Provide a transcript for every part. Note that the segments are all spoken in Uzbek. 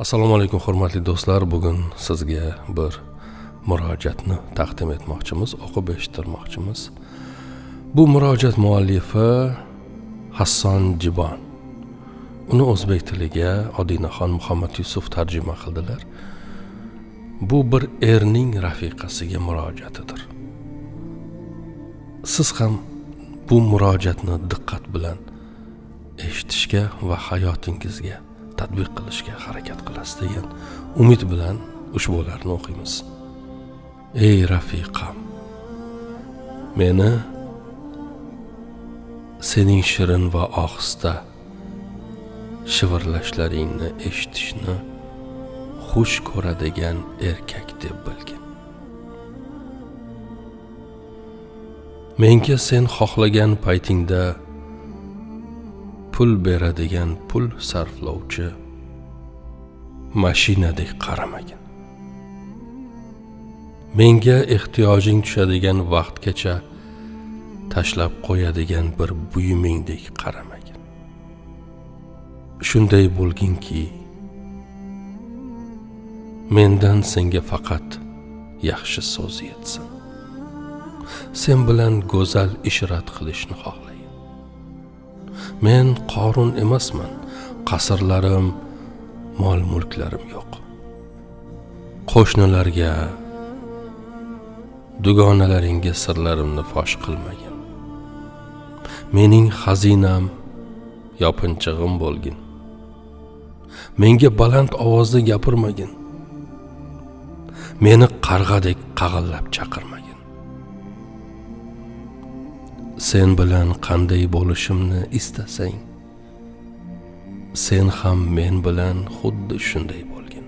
Assalomu alaykum hurmatli do'stlar. Bugun sizga bir murojaatni taqdim etmoqchimiz, o'qib eshittirmoqchimiz. Bu murojaat muallifi Hasson Jibon. Uni o'zbek tiliga Odinaxon Muhammad Yusuf tarjima qildilar. Bu bir erning rafiqasiga murojaatidir. Siz ham bu murojaatni diqqat bilan eshitishga va hayotingizga tatbiq qilishga harakat qilasiz degan umid bilan ushbularni o'qiymiz. Ey rafiqam, meni sening shirin va ohista shivirlashlaringni eshitishni xush ko'radigan erkak deb bilgin. Menga sen xohlagan paytingda pul beradigan pul sarflovchi mashinadek qaramagin. Menga ehtiyojing tushadigan vaqtgacha tashlab qo'yadigan bir buyumingdek qaramagin. Shunday bo'lginki, mendan senga faqat yaxshi so'z yetsin. Sen bilan go'zal ishrat qilishni xohlayman. Men Qorun emasman, qasrlarim, mol-mulklarim yo'q. Qo'shnilarga, dugonalaringga sirlarimni fosh qilmagin. Mening xazinam, yopinchig'im bo'lgin. Menga baland ovozda gapirmagin. Meni qarg'adek qag'illab chaqirmagin. Sen bilan qanday bo'lishimni istasang, sen ham men bilan xuddi shunday bo'lgin.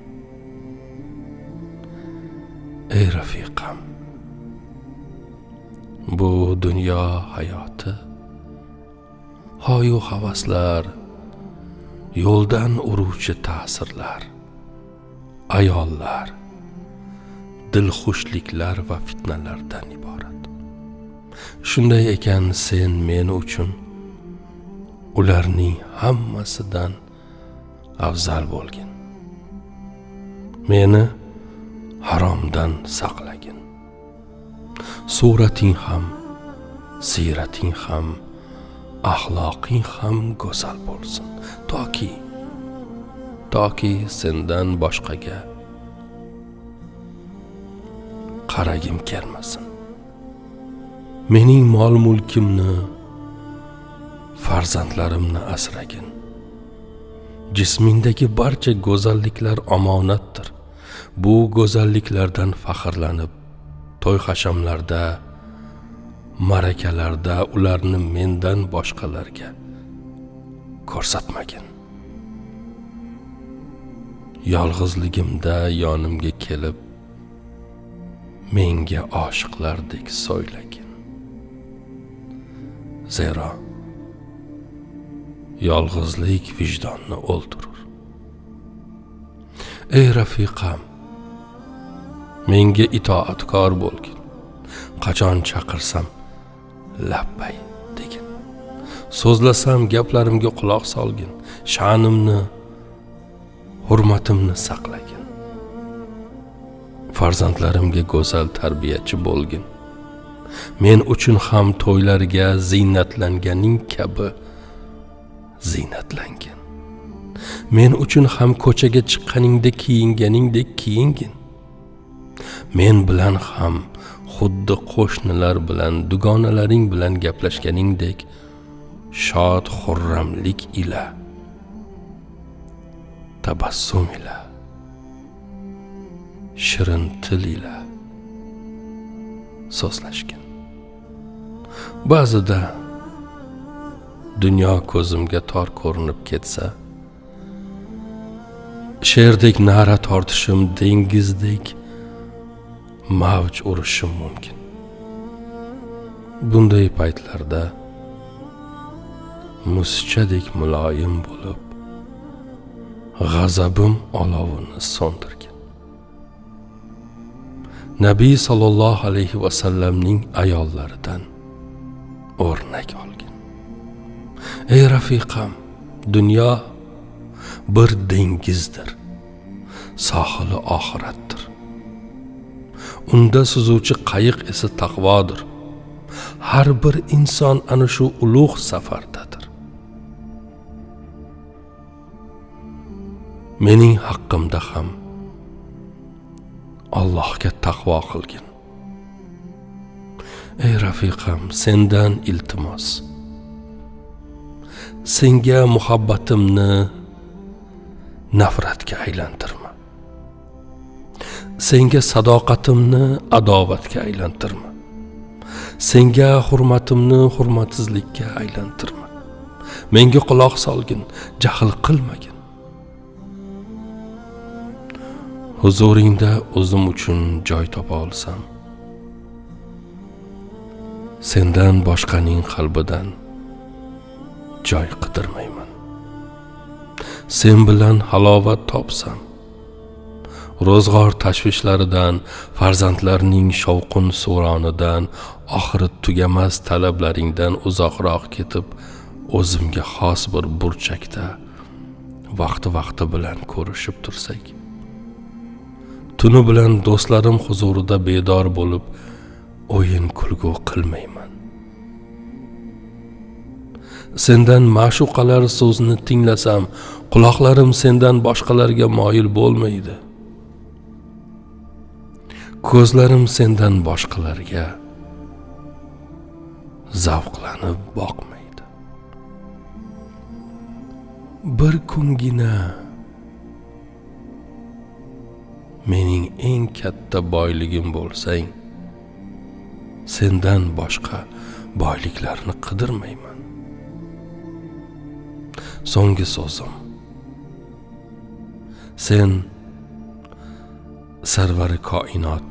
Ey rafiqam, bu dunyo hayoti, hoyu havaslar, yo'ldan uruvchi ta'sirlar, ayollar, dilxushliklar va fitnalardan iborat. Shunday ekan, sen men uchun ularning hammasidan afzal bo'lgin. Meni haromdan saqlagin. Surating ham, sirating ham, axloqing ham go'zal bo'lsin, toki sendan boshqaga qaragim kelmasin. Mening mol-mulkimni, farzandlarimni asragin. Jismingdagi barcha go'zalliklar omonatdir. Bu go'zalliklardan faxrlanib, to'y-hashamlarda, marakalarda ularni mendan boshqalarga ko'rsatmagin. Yolg'izligimda yonimga kelib, menga oshiqlardek so'ylagin. Zero yolg'izlik vijdonni o'ldirur. Ey rafiqam, menga itoatkor bo'lgin. Qachon chaqirsam labbay degin. So'zlasam gaplarimga quloq solgin. Sha'nimni, hurmatimni saqlagin. Farzandlarimga go'zal tarbiyachi bo'lgin. Men uchun ham to'ylarga ziynatlanganing kabi ziynatlangin. Men uchun ham ko'chaga chiqqaningda kiyinganingdek kiyingin. Men bilan ham xuddi qo'shnilar bilan, dugonalaring bilan gaplashganingdek shod xurramlik ila, tabassum ila, shirin til ila so'zlashgin. Ba'zida dunyo ko'zimga tor ko'rinib ketsa, sherdek na'ra tortishim, dengizdek mavj urishim mumkin. Bunday paytlarda musichadek muloyim bo'lib, g'azabim olovini so'ndirgin. Nabiy sallallohu alayhi va sallamning ayollaridan o'rnak olgin. Ey rafiqam, dunyo bir dengizdir. sohili oxiratdir. Unda suzuvchi qayiq esa taqvodir. Har bir inson ana shu ulug' safardadir. Mening haqqimda ham Allohga taqvo qilgin. Ey rafiqam, sendan iltimos. Senga muhabbatimni nafratga aylantirma. Senga sadoqatimni adovatga aylantirma. Senga hurmatimni hurmatsizlikka aylantirma. Menga quloq solgin, jahl qilmagin. Huzuringda o'zim uchun joy topa olsam, sendan boshqaning qalbidan joy qidirmayman. Sen bilan halovat topsam, ro'zg'or tashvishlaridan, farzandlarning shovqin suronidan, oxiri tugamas talablaringdan uzoqroq ketib, o'zimga xos bir burchakda vaqti bilan ko'rishib tursak, tuni bilan do'stlarim huzurida bedor bo'lib, o'yin kulgu qilmayman. Sendan ma'shuqalar so'zni tinglasam, quloqlarim sendan boshqalarga moyil bo'lmaydi. Ko'zlarim sendan boshqalarga zavqlanib boqmaydi. Bir kungina mening eng katta boyligim bo'lsang, sendan boshqa boyliklarni qidirmayman. So'nggi so'zim. Sen sarvari koinot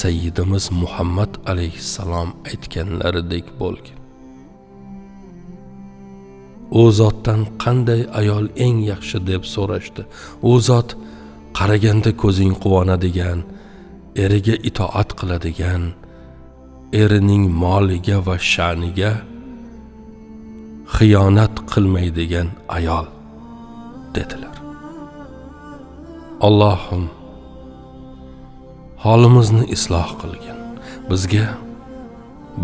Sayyidimiz Muhammad alayhissalom aytganlaridek bo'lgin. U zotdan qanday ayol eng yaxshi deb so'rashdi. U zot qaraganda ko'zing quvonadigan, eriga itoat qiladigan, erining moliga va sha'niga xiyonat qilmaydigan ayol dedilar. Allohim holimizni isloh qilgin. Bizga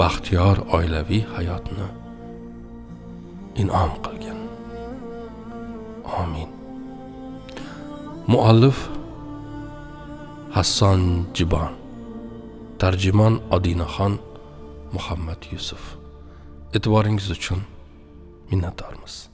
baxtiyor oilaviy hayotni in'om qilgin. Amin. Muallif Hasson Jibon, tarjimon Odinaxon Muhammad Yusuf. E'tiboringiz uchun minnatdormiz.